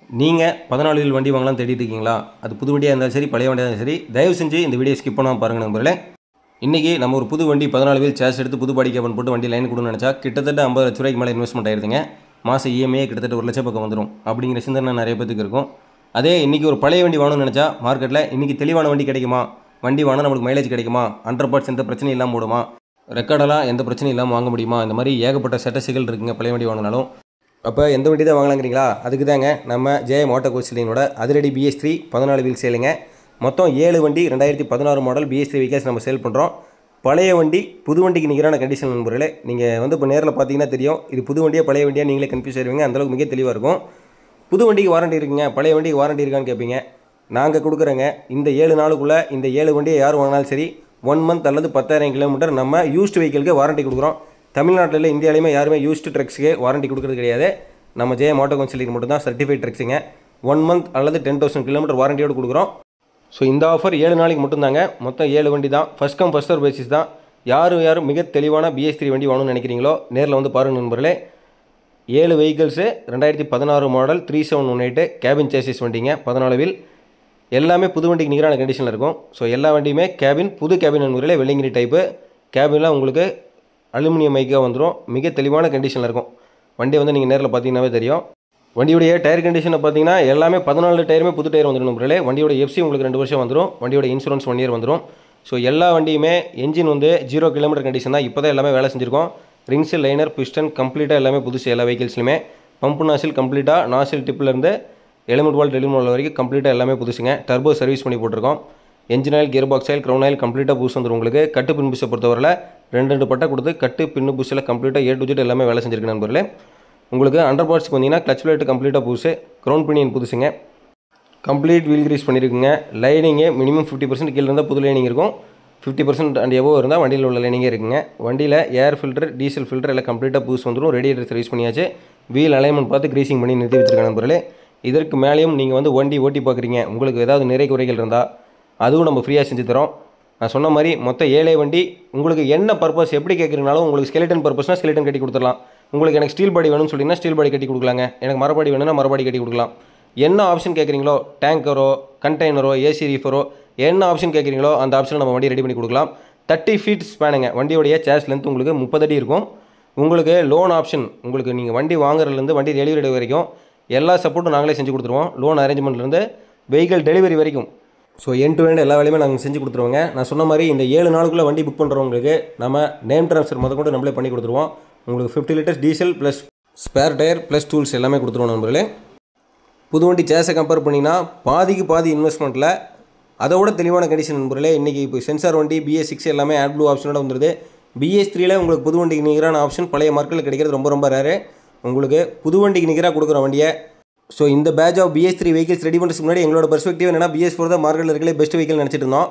நீங்கள் 14 வீல் வண்டி வாங்கலாம் தேடிட்டு இருக்கீங்களா? அது புது வண்டியாக இருந்தாலும் சரி, பழைய வண்டியாக இருந்தாலும் சரி, தயவு செஞ்சு இந்த வீடியோ ஸ்கிப் பண்ணாமல் பாருங்கள் நண்பர்களே. இன்றைக்கி நம்ம ஒரு புது வண்டி 14 வீல் சேஸ் எடுத்து புது பாடி கேபின் போட்டு வண்டி லைன் கொடுன்னு நினச்சா கிட்டத்தட்ட 50 லட்ச ரூபாய்க்கு மேலே இன்வெஸ்ட்மெண்ட் ஆயிருதுங்க. மாதம் இஎம்ஐ கிட்டத்தட்ட 1 லட்சம் பக்கம் வந்துடும். அப்படிங்கிற சிந்தனை நிறைய பேருக்கு இருக்கும். அதே இன்றைக்கி ஒரு பழைய வண்டி வாங்கணும்னு நினச்சா மார்க்கெட்டில் இன்றைக்கி தெளிவான வண்டி கிடைக்குமா, வண்டி வாங்கினா நம்மளுக்கு மைலேஜ் கிடைக்குமா, 100% எந்த பிரச்சனையும் இல்லாமல் ஓடுமா, ரெக்கார்டெல்லாம் எந்த பிரச்சனையும் இல்லாமல் வாங்க முடியுமா, இந்த மாதிரி ஏகப்பட்ட ஸ்டேட்டஸுகள் இருக்குங்க பழைய வண்டி வாங்கினாலும். அப்போ எந்த வண்டி தான் வாங்கலாங்கிறீங்களா? அதுக்கு தாங்க நம்ம ஜெயம் ஆட்டோ கோச்சிலினோட அதிரடி BS3 14 வீல் சேலுங்க. மொத்தம் 7 வண்டி 2016 மாடல் BS3 வெஹிக்கல்ஸ் நம்ம சேல் பண்ணுறோம். பழைய வண்டி புது வண்டிக்கு நிகரான கண்டிஷன் நண்பர்களே. நீங்கள் இப்போ நேரில் பார்த்தீங்கன்னா தெரியும், இது புது வண்டியாக பழைய வண்டியாக நீங்களே கன்ஃபியூஸ் ஆகிடுவீங்க. அந்தளவுக்கு மிக தெளிவாக இருக்கும். புது வண்டிக்கு வாரண்டி இருக்குங்க, பழைய வண்டிக்கு வாரண்டி இருக்கான்னு கேட்பீங்க. நாங்கள் கொடுக்குறோங்க. இந்த 7 நாளுக்குள்ளே இந்த 7 வண்டியை யார் வாங்கினாலும் சரி 1 மந்த் அல்லது 10,000 கிலோமீட்டர் நம்ம யூஸ்டு வெஹிக்கிளுக்கு வாரண்டி கொடுக்குறோம். தமிழ்நாட்டில் இந்தியாவிலேயுமே யாருமே யூஸ்டு ட்ரக்ஸுக்கு வாரண்டி கொடுக்குறது கிடையாது. நம்ம ஜெயம் ஆட்டோ கவுன்சிலுக்கு மட்டும்தான் சர்டிஃபைட் ட்ரக்ஸுங்க. 1 மந்த் அல்லது 10,000 கிலோமீட்டர் வாரண்டியோடு கொடுக்குறோம். ஸோ இந்த ஆஃபர் 7 நாளைக்கு மட்டும்தாங்க. மொத்தம் 7 வண்டி தான். First come first serve basis தான். யாரும் மிக தெளிவான BS3 வண்டி வாங்கணும்னு நினைக்கிறீங்களோ நேரில் வந்து பாருங்கள் நண்பர்களே. 7 வெஹிக்கிள்ஸு 2016 மாடல் 3718 கேபின் சேசிஸ் வண்டிங்க, 14 வீல். எல்லாமே புது வண்டிக்கு நிகரான கண்டிஷனில் இருக்கும். ஸோ எல்லா வண்டியுமே புது கேபின் நண்பர்களே. வெள்ளிங்கிரி டைப்பு கேபினில் உங்களுக்கு அலுமினியம் மைக்காக வந்துடும். மிக தெளிவான கண்டிஷனில் இருக்கும். வண்டி நீங்கள் நேரில் பார்த்தீங்கன்னாவே தெரியும். வண்டியுடைய டயர் கண்டிஷனை பார்த்தீங்கன்னா எல்லாமே 14 டயருமே புது டயர் வந்துடும் நண்பர்களே. வண்டியோட FC உங்களுக்கு 2 வருஷம் வந்துடும். வண்டியோட இன்சூரன்ஸ் 1 இயர் வந்துடும். ஸோ எல்லா வண்டியுமே என்ஜின் 0 கிலோமீட்டர் கண்டிஷன் தான். இப்போ தான் எல்லாமே வேலை செஞ்சுருக்கோம். ரிங்ஸு, லைனர், பிஸ்டன் கம்ப்ளீட்டாக எல்லாமே புதுசு. எல்லா வெஹிக்கிள்ஸ்லையுமே பம்பு நாசில் கம்ப்ளீட்டாக, நாசில் டிப்பிலேருந்து எலிமெண்ட் வால் டெலிமெண்ட் வால் வரைக்கும் கம்ப்ளீட்டாக எல்லாமே புதுசுங்க. டர்போ சர்வீஸ் பண்ணி போட்டிருக்கோம். Engine oil, gear box oil, crown oil கம்ப்ளீட்டாக புதுசு வந்துடும் உங்களுக்கு. கட்டு பின் புஷை பொறுத்தவரையில் 2 பட்டை கொடுத்து கட்டு பின்னு புஷில் கம்ப்ளீட்டாக A to Z எல்லாமே வேலை செஞ்சுருக்கு நண்பர்களே. உங்களுக்கு அண்டர் பார்ட்ஸ்க்கு வந்தீங்கன்னா கிளச் பிளேட்டு கம்ப்ளீட்டாக புதுசு. க்ரௌன் பினியன் புதுசுங்க. கம்ப்ளீட் வீல் கிரீஸ் பண்ணியிருக்குங்க. லைனிங்கு மினிமம் 50% கீழே இருந்தால் புது லைனிங் இருக்கும். 50% அண்ட் எபோவ் இருந்தால் வண்டியில் உள்ள லைனிங்கே இருக்குங்க. வண்டியில் ஏர் ஃபில்டர், டீசல் ஃபில்டர் எல்லாம் கம்ப்ளீட்டாக புதுசு வந்துடும். ரேடியேட்டர் சர்வீஸ் பண்ணியாச்சு. வீல் அலைன்மெண்ட் பார்த்து கிரீசிங் பண்ணி நிறுத்தி வச்சிருக்க நண்பர்களே. இதற்கு மேலேயும் நீங்கள் வண்டி ஓட்டி பார்க்குறீங்க, உங்களுக்கு ஏதாவது நிறை குறைகள் இருந்தால் அதுவும் நம்ம ஃப்ரீயாக செஞ்சு தரோம். நான் சொன்ன மாதிரி மொத்தம் 7 வண்டி. உங்களுக்கு என்ன பர்பஸ் எப்படி கேட்குறீங்கனாலும், உங்களுக்கு ஸ்கெலிட்டன் பர்பஸ்னால் ஸ்கெலிட்டன் கட்டி கொடுத்துடலாம். உங்களுக்கு எனக்கு ஸ்டீல் பாடி வேணும்னு சொல்லிங்கன்னா ஸ்டீல் பாடி கட்டி கொடுக்கலாங்க. எனக்கு மரபாடி வேணும்னா மரபாடி கட்டி கொடுக்கலாம். என்ன ஆப்ஷன் கேட்குறீங்களோ, டேங்கரோ, கண்டெய்னரோ, AC ரீஃபரோ, என்ன ஆப்ஷன் கேட்குறீங்களோ அந்த ஆப்ஷனில் நம்ம வண்டி ரெடி பண்ணி கொடுக்கலாம். 30 ஃபீட் ஸ்பேனுங்க. வண்டியோடைய சேஸ் லென்த் உங்களுக்கு 30 அடி இருக்கும். உங்களுக்கு லோன் ஆப்ஷன், உங்களுக்கு நீங்கள் வண்டி வாங்குறதுலேருந்து வண்டி டெலிவரி வரைக்கும் எல்லா சப்போர்ட்டும் நாங்களே செஞ்சு கொடுத்துருவோம். லோன் அரேஞ்ச்மெண்ட்லேருந்து வெஹிக்கிள் டெலிவரி வரைக்கும். ஸோ எண்ட் டு எண்ட் எல்லா வேலையுமே நாங்கள் செஞ்சு கொடுத்துருவோங்க. நான் சொன்ன மாதிரி இந்த 7 நாளுக்குள்ளே வண்டி புக் பண்ணுறவங்களுக்கு நம்ம நேம் ட்ரான்ஸ்ஃபர் கொண்டு நம்மளே பண்ணி கொடுத்துருவோம். உங்களுக்கு 50 litres diesel plus spare tyre plus tools எல்லாமே கொடுத்துருவோம் நண்பர்களே. புது வண்டி சேஸை கம்பேர் பண்ணிங்கன்னா பாதிக்கு பாதி இன்வெஸ்ட்மெண்ட்டில் அதோட தெளிவான கண்டிஷன் நண்பர்களே. இன்றைக்கி இப்போ சென்சார் வண்டி BS6 எல்லாமே ஆட் ப்ளூ ஆப்ஷனோட வந்துடுது. BS3ல் உங்களுக்கு புது வண்டிக்கு நிகரான ஆப்ஷன் பழைய மார்க்கெட்டில் கிடைக்கிறது ரொம்ப ரேரு. உங்களுக்கு புது வண்டிக்கு நிகராக கொடுக்குற வண்டியை. ஸோ இந்த batch of BS3 vehicles ready பண்ணுறதுக்கு முன்னாடி எங்களோட பெர்ஸ்பெக்டிவ் என்னன்னா BS4 தான் மார்க்கெட்டில் இருக்கலே பெஸ்ட் வெஹிக்கிள் நினச்சிட்டு இருந்தோம்.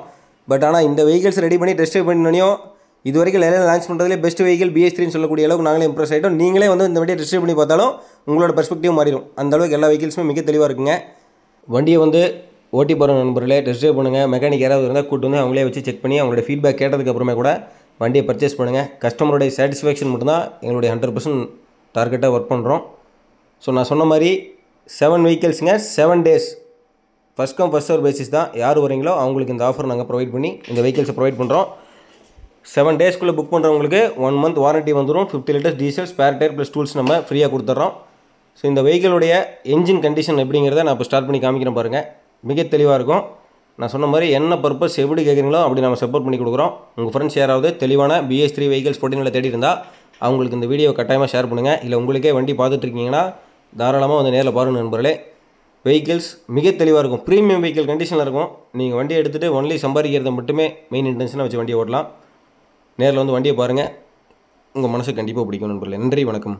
பட் ஆனால் இந்த வெஹிக்கிள்ஸ் ரெடி பண்ணி டெஸ்ட் ட்ரைவ் பண்ணியும் இது வரைக்கும் லைனில் லான்ச் பண்ணுறதுலே பெஸ்ட் வெஹிக்கிள் BS3ன்னு சொல்லக்கூடிய அளவுக்கு நாங்களே இம்ப்ரெஸ் ஆகிட்டோம். நீங்களே இந்த வண்டியை டெஸ்ட் ட்ரைவ் பண்ணி பார்த்தாலும் உங்களோட பெர்ஸ்பெக்டிவ் மாறிடும். அந்த அளவுக்கு எல்லா வெஹிக்கிள்ஸுமே மிக தெளிவாக இருக்குங்க. வண்டியை ஓட்டி போகிற நண்பர்களே டெஸ்ட் ட்ரைவ் பண்ணுங்கள். மெக்கானிக் யாராவது இருந்தால் கூட்டு அவங்களே வச்சு செக் பண்ணி அவங்களோட ஃபீட்பேக் கேட்டதுக்கு அப்புறமே கூட வண்டியை பர்ச்சேஸ் பண்ணுங்கள். கஸ்டமருடைய சாட்டிஸ்ஃபேக்ஷன் மட்டும்தான் எங்களுடைய 100% டார்கெட்டாக ஒர்க் பண்ணுறோம். ஸோ நான் சொன்ன மாதிரி 7 வெஹிக்கிள்ஸுங்க, 7 days. First come first serve basis தான். யார் வரீங்களோ அவங்களுக்கு இந்த ஆஃபர் நாங்கள் ப்ரொவைட் பண்ணி இந்த வெஹிக்கிள்ஸை ப்ரொவைட் பண்ணுறோம். 7 டேஸ்க்குள்ளே புக் பண்ணுறவங்களுக்கு 1 மந்த் வாரண்ட்டி வந்துடும். 50 litres diesel, spare tyre plus tools நம்ம ஃப்ரீயாக கொடுத்துட்றோம். ஸோ இந்த வெஹிக்கிளுடைய என்ஜின் கண்டிஷன் எப்படிங்கிறத நான் இப்போ ஸ்டார்ட் பண்ணி காமிக்கிறேன் பாருங்கள். மிக தெளிவாக இருக்கும். நான் சொன்ன மாதிரி என்ன பர்பஸ் எப்படி கேட்குறீங்களோ அப்படி நம்ம சப்போர்ட் பண்ணி கொடுக்குறோம். உங்கள் ஃப்ரெண்ட்ஸ் யாராவது தெளிவான BS3 வெஹிக்கிள்ஸ் 14 தேடி இருந்தால் அவங்களுக்கு இந்த வீடியோ கட்டாயமாக ஷேர் பண்ணுங்கள். இல்லை உங்களுக்கே வண்டி பார்த்துட்ருக்கீங்கன்னா தாராளமாக நேரில் பாருங்கள் நண்பர்களே. வெஹிக்கிள்ஸ் மிக தெளிவாக இருக்கும். ப்ரீமியம் வெஹிக்கிள் கண்டிஷனில் இருக்கும். நீங்கள் வண்டியை எடுத்துகிட்டு ஒன்லி சம்பாதிக்கிறத மட்டுமே மெயின் இன்டென்ஷனாக வச்சு வண்டியை ஓட்டலாம். நேரில் வண்டியை பாருங்கள். உங்கள் மனசுக்கு கண்டிப்பாக பிடிக்கும் நண்பர்களே. நன்றி, வணக்கம்.